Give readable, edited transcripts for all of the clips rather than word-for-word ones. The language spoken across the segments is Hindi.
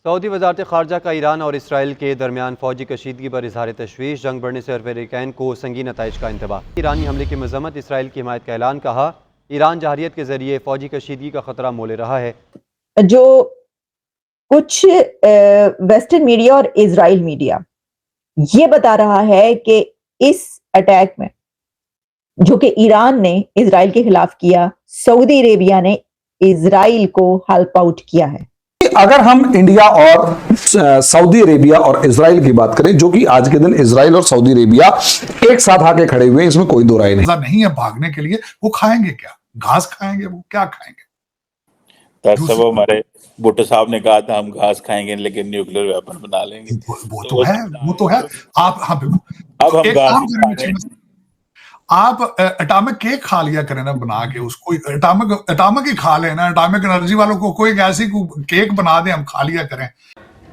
सऊदी वज़ारत ख़ारजा का ईरान और इसराइल के दरमियान फ़ौजी कशीदगी पर इज़हार तशवीश, जंग बढ़ने से अमेरिकैन को संगीन नताइज का इंतबाह। ईरानी हमले की मज़म्मत, इसराइल की हिमायत का ऐलान। कहा, ईरान जहरियत के ज़रिए फ़ौजी कशीदगी का ख़तरा मोले रहा है। जो कुछ वेस्टर्न मीडिया और इजराइल मीडिया ये बता रहा है कि इस अटैक में जो कि ईरान ने इजराइल के खिलाफ किया, सऊदी अरेबिया ने इजराइल को हेल्प आउट किया है। अगर हम इंडिया और सऊदी अरेबिया और इजराइल की बात करें, जो कि आज के दिन इजराइल और सऊदी अरेबिया एक साथ आके खड़े हुए हैं, इसमें कोई दो राय नहीं है भागने के लिए। वो खाएंगे क्या? घास खाएंगे? वो क्या खाएंगे? सब हमारे भुट्टो साहब ने कहा था हम घास खाएंगे लेकिन न्यूक्लियर वेपन बना लेंगे। वो तो है। आप हाँ अब हम घास आप एटॉमिक केक खा लिया करें ना बना के, उसको एटॉमिक ही खा लेना। एटॉमिक एनर्जी वालों को कोई ऐसी केक बना दे, हम खा लिया करें।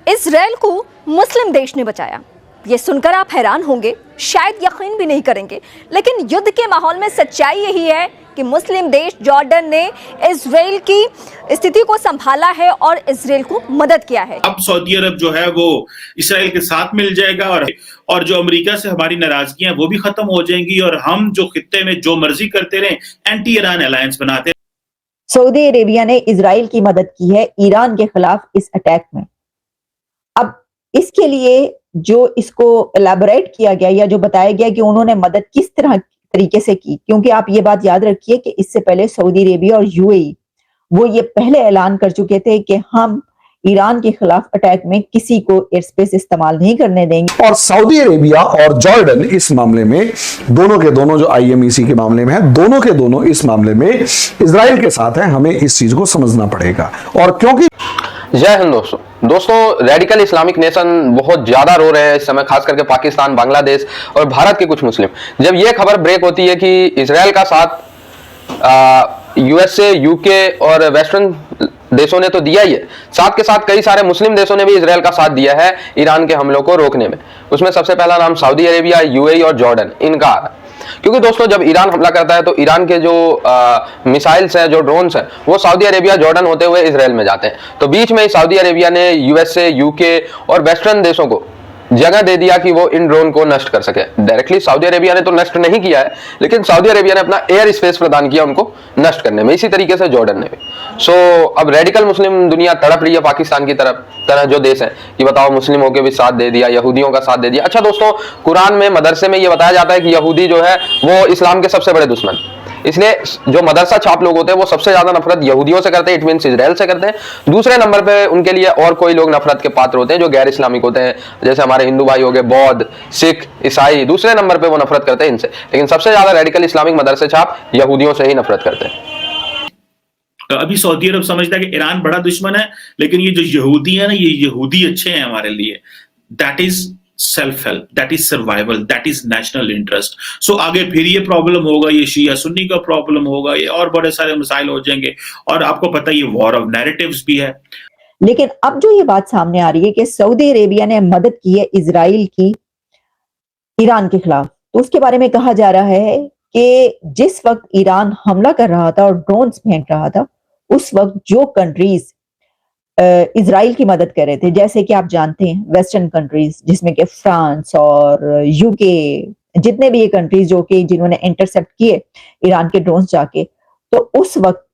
इजराइल को मुस्लिम देश ने बचाया, ये सुनकर आप हैरान होंगे, शायद यकीन भी नहीं करेंगे, लेकिन युद्ध के माहौल में सच्चाई यही है कि मुस्लिम देश जॉर्डन ने इजराइल की स्थिति को संभाला है और इजराइल को मदद किया है। अब सऊदी अरब जो है वो इजराइल के साथ मिल जाएगा और जो अमेरिका से हमारी नाराजगियां वो भी खत्म हो जाएंगी और हम जो खित्ते में जो मर्जी करते रहे, एंटी ईरान अलायंस बनाते। सऊदी अरेबिया ने इजराइल की मदद की है ईरान के खिलाफ इस अटैक में। अब इसके लिए जो इसको एलैबोरेट किया गया या जो बताया गया कि उन्होंने मदद किस तरीके से की, क्योंकि आप ये बात याद रखिए कि इससे पहले सऊदी अरेबिया और यूएई वो ये पहले ऐलान कर चुके थे कि हम ईरान के खिलाफ अटैक में किसी को एयर स्पेस इस्तेमाल नहीं करने देंगे। और सऊदी अरेबिया और जॉर्डन इस मामले में दोनों के दोनों जो आईएमईसी के मामले में है, दोनों के दोनों इस मामले में इजराइल के साथ है। हमें इस चीज को समझना पड़ेगा। और क्योंकि जय हिंद दोस्तों, रेडिकल इस्लामिक नेशन बहुत ज्यादा रो रहे हैं इस समय, खास करके पाकिस्तान, बांग्लादेश और भारत के कुछ मुस्लिम। जब यह खबर ब्रेक होती है कि इजराइल का साथ यूएसए, यूके और वेस्टर्न देशों ने तो दिया ही है, साथ के साथ कई सारे मुस्लिम देशों ने भी इजराइल का साथ दिया है ईरान के हमलों को रोकने में। उसमें सबसे पहला नाम सऊदी अरेबिया, यूएई और जॉर्डन इनका आ रहा है। क्योंकि दोस्तों जब ईरान हमला करता है तो ईरान के जो मिसाइल्स हैं, जो ड्रोन्स हैं, वो सऊदी अरेबिया, जॉर्डन होते हुए इजराइल में जाते हैं। तो बीच में ही सऊदी अरेबिया ने यूएसए, यूके और वेस्टर्न देशों को जगह दे दिया कि वो इन ड्रोन को नष्ट कर सके। डायरेक्टली सऊदी अरेबिया ने तो नष्ट नहीं किया है, लेकिन सऊदी अरेबिया ने अपना एयर स्पेस प्रदान किया उनको नष्ट करने में। इसी तरीके से जॉर्डन ने भी। अब रेडिकल मुस्लिम दुनिया तड़प रही है पाकिस्तान की तरह जो देश है कि बताओ मुस्लिमों के भी साथ दे दिया, यहूदियों का साथ दे दिया। अच्छा दोस्तों, कुरान में, मदरसे में ये बताया जाता है कि यहूदी जो है वो इस्लाम के सबसे बड़े दुश्मन, इसलिए जो मदरसा छाप लोग होते हैं वो सबसे ज्यादा नफरत यहूदियों से करते हैं, इट मींस इजराइल से करते हैं। दूसरे नंबर पे उनके लिए और कोई लोग नफरत के पात्र होते हैं जो गैर इस्लामिक होते हैं, जैसे हमारे हिंदू भाई हो गए, बौद्ध, सिख, ईसाई। दूसरे नंबर पे वो नफरत करते हैं इनसे, लेकिन सबसे ज्यादा रेडिकल इस्लामिक मदरसे छाप यहूदियों से ही नफरत करते हैं। अभी सऊदी अरब समझता है कि ईरान बड़ा दुश्मन है, लेकिन ये जो यहूदी है ना, ये यहूदी अच्छे हैं हमारे लिए। That is self help, that is survival, that is national interest. So आगे फिर ये प्रॉब्लम होगा, ये शिया सुन्नी का प्रॉब्लम होगा, ये और बड़े सारे मसाइल हो जाएंगे। और आपको पता है ये वॉर ऑफ नैरेटिव्स भी है। लेकिन अब जो ये बात सामने आ रही है कि सऊदी अरेबिया ने मदद की है इजराइल की ईरान के खिलाफ, तो उसके बारे में कहा जा रहा है कि जिस वक्त ईरान हमला कर रहा था और ड्रोन्स फेंक रहा था, उस वक्त जो कंट्रीज इजराइल की मदद कर रहे थे, जैसे कि आप जानते हैं वेस्टर्न कंट्रीज जिसमें कि फ्रांस और यूके, जितने भी ये कंट्रीज जो कि जिन्होंने इंटरसेप्ट किए ईरान के ड्रोन्स जाके, तो उस वक्त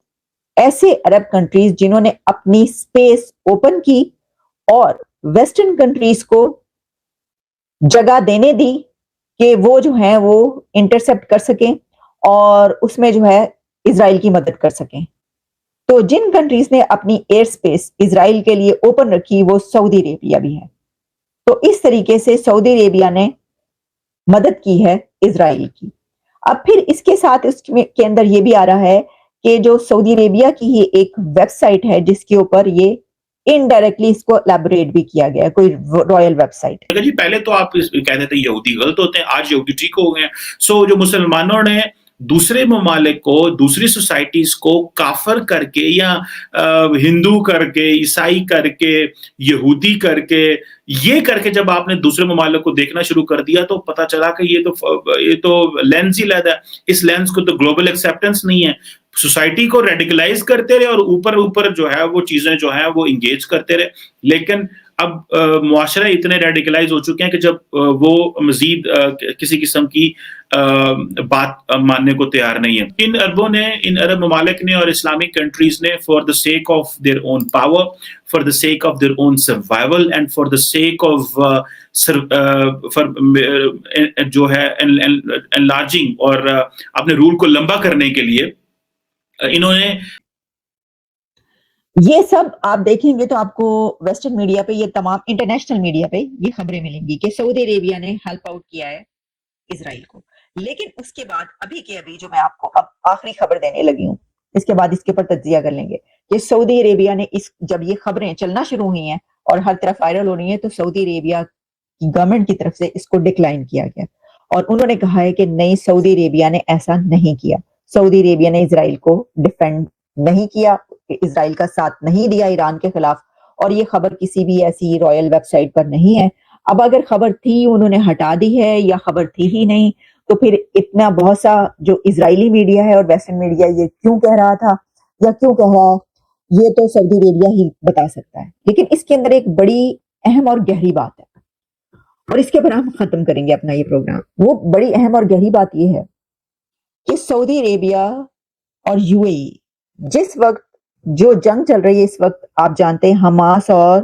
ऐसे अरब कंट्रीज जिन्होंने अपनी स्पेस ओपन की और वेस्टर्न कंट्रीज को जगह देने दी कि वो जो है वो इंटरसेप्ट कर सकें और उसमें जो है इजराइल की मदद कर सकें। तो जिन कंट्रीज ने अपनी एयर स्पेस इजराइल के लिए ओपन रखी वो सऊदी अरेबिया भी है। तो इस तरीके से सऊदी अरेबिया ने मदद की है इजराइल की। अब फिर इसके साथ इसके अंदर ये भी आ रहा है कि जो सऊदी अरेबिया की ही एक वेबसाइट है जिसके ऊपर ये इनडायरेक्टली इसको एलैबोरेट भी किया गया है, कोई रॉयल वेबसाइट। जी पहले तो आप कहते थे यहूदी गलत होते हैं, आज यहूदी ठीक हो गए हैं। सो जो मुसलमानों ने दूसरे ममालिक को, दूसरी सोसाइटीज को काफर करके या हिंदू करके, ईसाई करके, यहूदी करके, ये करके जब आपने दूसरे ममालिक को देखना शुरू कर दिया तो पता चला कि ये तो लेंस ही लगा है। इस लेंस को तो ग्लोबल एक्सेप्टेंस नहीं है। सोसाइटी को रेडिकलाइज करते रहे और ऊपर ऊपर जो है वो चीजें जो है वो इंगेज करते रहे, लेकिन अब मुआशरे इतने रेडिकलाइज हो चुके हैं कि जब वो मजीद किसी किस्म की बात मानने को तैयार नहीं है। इन अरबों ने, इन अरब ममालिक ने और इस्लामिक कंट्रीज ने for the sake of their own power, for the sake of their own survival and for the sake of जो है एनलार्जिंग और अपने रूल को लंबा करने के लिए इन्होंने ये सब आप देखेंगे तो आपको वेस्टर्न मीडिया पे, ये तमाम इंटरनेशनल मीडिया पे ये खबरें मिलेंगी कि सऊदी अरेबिया ने हेल्प आउट किया है इजराइल को। लेकिन उसके बाद अभी के अभी जो मैं आपको अब आखिरी खबर देने लगी हूँ, इसके बाद इसके ऊपर तज्जिया कर लेंगे कि सऊदी अरेबिया ने जब ये खबरें चलना शुरू हुई हैं और हर तरफ वायरल हो रही हैं, तो सऊदी अरेबिया की गवर्नमेंट की तरफ से इसको डिक्लाइन किया गया और उन्होंने कहा है कि नहीं, सऊदी अरेबिया ने ऐसा नहीं किया। सऊदी अरेबिया ने इजराइल को डिफेंड नहीं किया, इजराइल का साथ नहीं दिया ईरान के खिलाफ, और ये खबर किसी भी ऐसी रॉयल वेबसाइट पर नहीं है। अब अगर खबर थी उन्होंने हटा दी है या खबर थी ही नहीं, तो फिर इतना बहुत सा जो इजरायली मीडिया है और वेस्टर्न मीडिया ये क्यों कह रहा था या क्यों कह रहा है, ये तो सऊदी अरेबिया ही बता सकता है। लेकिन इसके अंदर एक बड़ी अहम और गहरी बात है और इसके ऊपर हम खत्म करेंगे अपना ये प्रोग्राम। वो बड़ी अहम और गहरी बात ये है कि सऊदी अरेबिया और यूएई, जिस वक्त जो जंग चल रही है इस वक्त, आप जानते हैं हमास और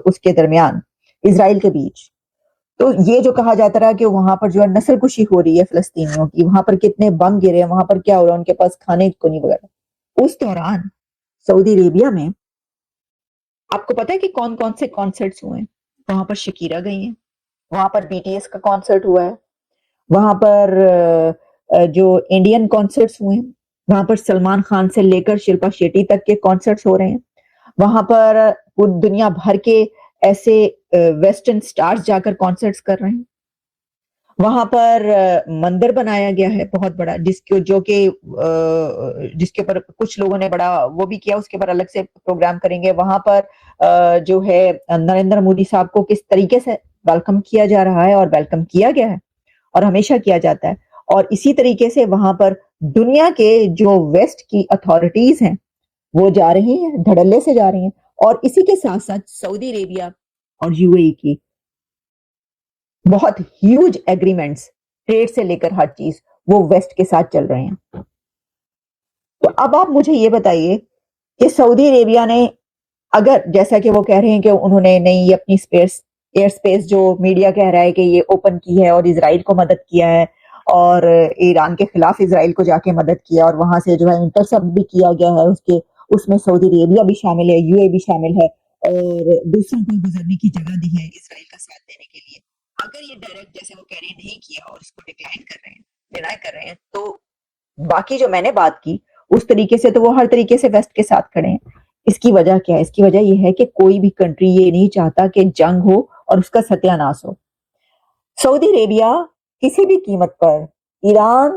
उसके दरमियान इजराइल के बीच, तो ये जो कहा जाता रहा कि वहां पर जो है नस्लकुशी हो रही है फिलिस्तीनियों की, वहां पर कितने बम गिरे, वहां पर क्या हो रहा है, उनके पास खाने को नहीं वगैरह। उस दौरान सऊदी अरेबिया में आपको पता है कि कौन कौन से कॉन्सर्ट्स हुए हैं? वहां पर शकीरा गई है, वहां पर बीटीएस का कॉन्सर्ट हुआ है, वहां पर जो इंडियन कॉन्सर्ट्स हुए हैं, वहां पर सलमान खान से लेकर शिल्पा शेट्टी तक के कॉन्सर्ट्स हो रहे हैं, वहां पर पूरी दुनिया भर के ऐसे वेस्टर्न स्टार्स जाकर कॉन्सर्ट्स कर रहे हैं, वहां पर मंदिर बनाया गया है बहुत बड़ा, जिसके ऊपर कुछ लोगों ने बड़ा वो भी किया, उसके ऊपर अलग से प्रोग्राम करेंगे। वहां पर जो है नरेंद्र मोदी साहब को किस तरीके से वेलकम किया जा रहा है और वेलकम किया गया है और हमेशा किया जाता है, और इसी तरीके से वहां पर दुनिया के जो वेस्ट की अथॉरिटीज हैं वो जा रही हैं, धड़ल्ले से जा रही हैं, और इसी के साथ साथ सऊदी अरेबिया और यूएई की बहुत ह्यूज एग्रीमेंट्स, ट्रेड से लेकर हर चीज वो वेस्ट के साथ चल रहे हैं। तो अब आप मुझे ये बताइए कि सऊदी अरेबिया ने, अगर जैसा कि वो कह रहे हैं कि उन्होंने नहीं अपनी एयर स्पेस जो मीडिया कह रहा है कि ये ओपन की है और इजराइल को मदद किया है और ईरान के खिलाफ इजराइल को जाके मदद किया और वहां से जो है इंटरसेप्ट भी किया गया है, उसमें सऊदी अरेबिया भी शामिल है, यूएई भी शामिल है, और दूसरों को गुजरने की जगह दी है इजराइल का साथ देने के लिए। अगर ये डायरेक्ट जैसे वो कह रहे हैं नहीं किया और इसको डिक्लाइन कर रहे हैं, डिनाई कर रहे हैं, तो बाकी जो मैंने बात की उस तरीके से तो वो हर तरीके से वेस्ट के साथ खड़े हैं। इसकी वजह क्या है? इसकी वजह यह है कि कोई भी कंट्री ये नहीं चाहता कि जंग हो और उसका सत्यानाश हो। सऊदी अरेबिया किसी भी कीमत पर ईरान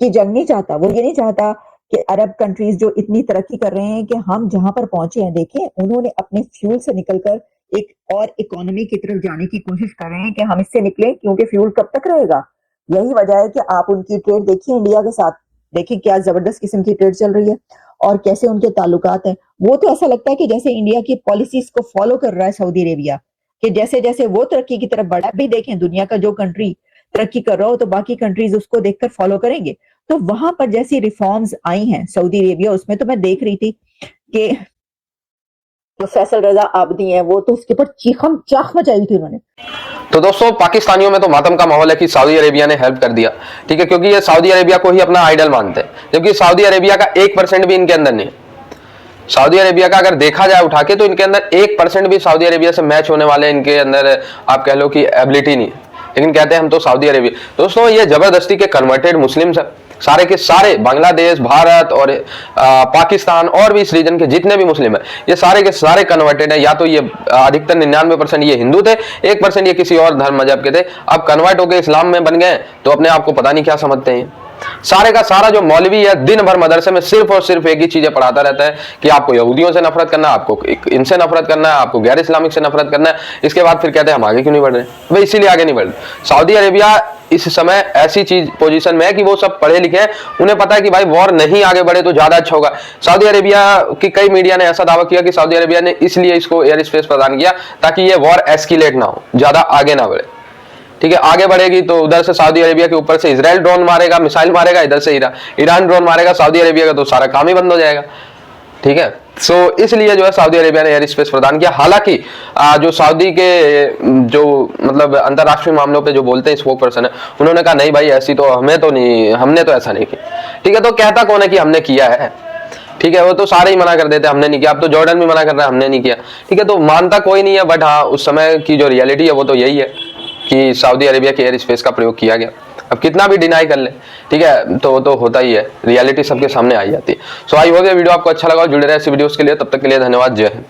की जंग नहीं चाहता। वो ये नहीं चाहता कि अरब कंट्रीज जो इतनी तरक्की कर रहे हैं कि हम जहां पर पहुंचे हैं, देखें उन्होंने अपने फ्यूल से निकलकर एक और इकोनॉमी की तरफ जाने की कोशिश कर रहे हैं कि हम इससे निकले, क्योंकि फ्यूल कब तक रहेगा। यही वजह है कि आप उनकी ट्रेड देखिए इंडिया के साथ, देखिए क्या जबरदस्त किस्म की ट्रेड चल रही है और कैसे उनके ताल्लुकात हैं। वो तो ऐसा लगता है कि जैसे इंडिया की पॉलिसीज को फॉलो कर रहा है सऊदी अरेबिया, कि जैसे जैसे वो तरक्की की तरफ बढ़ा, भी देखें दुनिया का जो कंट्री तरक्की कर रहा हो तो बाकी कंट्रीज उसको देखकर फॉलो करेंगे। तो वहां पर जैसी रिफॉर्म्स आई हैं सऊदी अरेबिया, उसमें तो मैं देख रही थी कि जो फैसल रजा आबदी है वो तो उसके ऊपर चीखम चाख मचाई थी उन्होंने। तो दोस्तों पाकिस्तानियों में तो मातम का माहौल है कि सऊदी अरेबिया ने हेल्प कर दिया, ठीक है, क्योंकि ये सऊदी अरेबिया को ही अपना आइडल मानते हैं, जबकि सऊदी अरेबिया का 1% भी इनके अंदर नहीं है। सऊदी अरेबिया का अगर देखा जाए उठा के तो इनके अंदर 1% भी सऊदी अरेबिया से मैच होने वाले इनके अंदर आप कह लो कि एबिलिटी नहीं है, लेकिन कहते हैं हम तो सऊदी अरेबिया। दोस्तों ये जबरदस्ती के कन्वर्टेड मुस्लिम्स है, सारे के सारे बांग्लादेश, भारत और पाकिस्तान और भी इस रीजन के जितने भी मुस्लिम है ये सारे के सारे कन्वर्टेड है। या तो ये अधिकतर 99% ये हिंदू थे, 1% ये किसी और धर्म मजहब के थे। अब कन्वर्ट होकर इस्लाम में बन गए तो अपने आप को पता नहीं क्या समझते हैं। सारे का सारा जो मौलवी है दिन भर मदरसे में सिर्फ और सिर्फ एक ही चीजें पढ़ाता रहता है कि आपको यहूदियों से नफरत करना है, आपको इनसे नफरत करना है, आपको गैर इस्लामिक से नफरत करना है। इसके बाद फिर कहते हैं हम आगे क्यों नहीं बढ़ रहे? भाई इसीलिए आगे नहीं बढ़ रहे। सऊदी अरेबिया इस समय ऐसी चीज पोजीशन में है कि वो सब पढ़े लिखे हैं, उन्हें पता है कि भाई वॉर नहीं आगे बढ़े तो ज्यादा अच्छा होगा। सऊदी अरेबिया की कई मीडिया ने ऐसा दावा किया कि सऊदी अरेबिया ने इसलिए इसको एयर स्पेस प्रदान किया ताकि ये वॉर एस्केलेट ना हो, ज्यादा आगे ना बढ़े। ठीक है, आगे बढ़ेगी तो उधर से सऊदी अरेबिया के ऊपर से इजराइल ड्रोन मारेगा, मिसाइल मारेगा, इधर से ईरान ड्रोन मारेगा, सऊदी अरेबिया का तो सारा काम ही बंद हो जाएगा। ठीक है, सो इसलिए जो है सऊदी अरेबिया ने एयर स्पेस प्रदान किया। हालांकि जो सऊदी के जो मतलब अंतरराष्ट्रीय मामलों पे जो बोलते हैं स्पोक पर्सन है, उन्होंने कहा नहीं भाई ऐसी तो हमें तो नहीं, हमने तो ऐसा नहीं किया। ठीक है, तो कहता कौन है कि हमने किया है? ठीक है, वो तो सारे ही मना कर देते हैं हमने नहीं किया। अब तो जॉर्डन भी मना कर रहा है हमने नहीं किया। ठीक है, तो मानता कोई नहीं है, बट हाँ उस समय की जो रियलिटी है वो तो यही है कि सऊदी अरेबिया के एयर स्पेस का प्रयोग किया गया। अब कितना भी डिनाई कर ले, ठीक है, तो होता ही है, रियलिटी सबके सामने आई जाती है। सो आई होप ये वीडियो आपको अच्छा लगा, जुड़े रहे ऐसी वीडियोस के लिए। तब तक के लिए धन्यवाद, जय हिंद।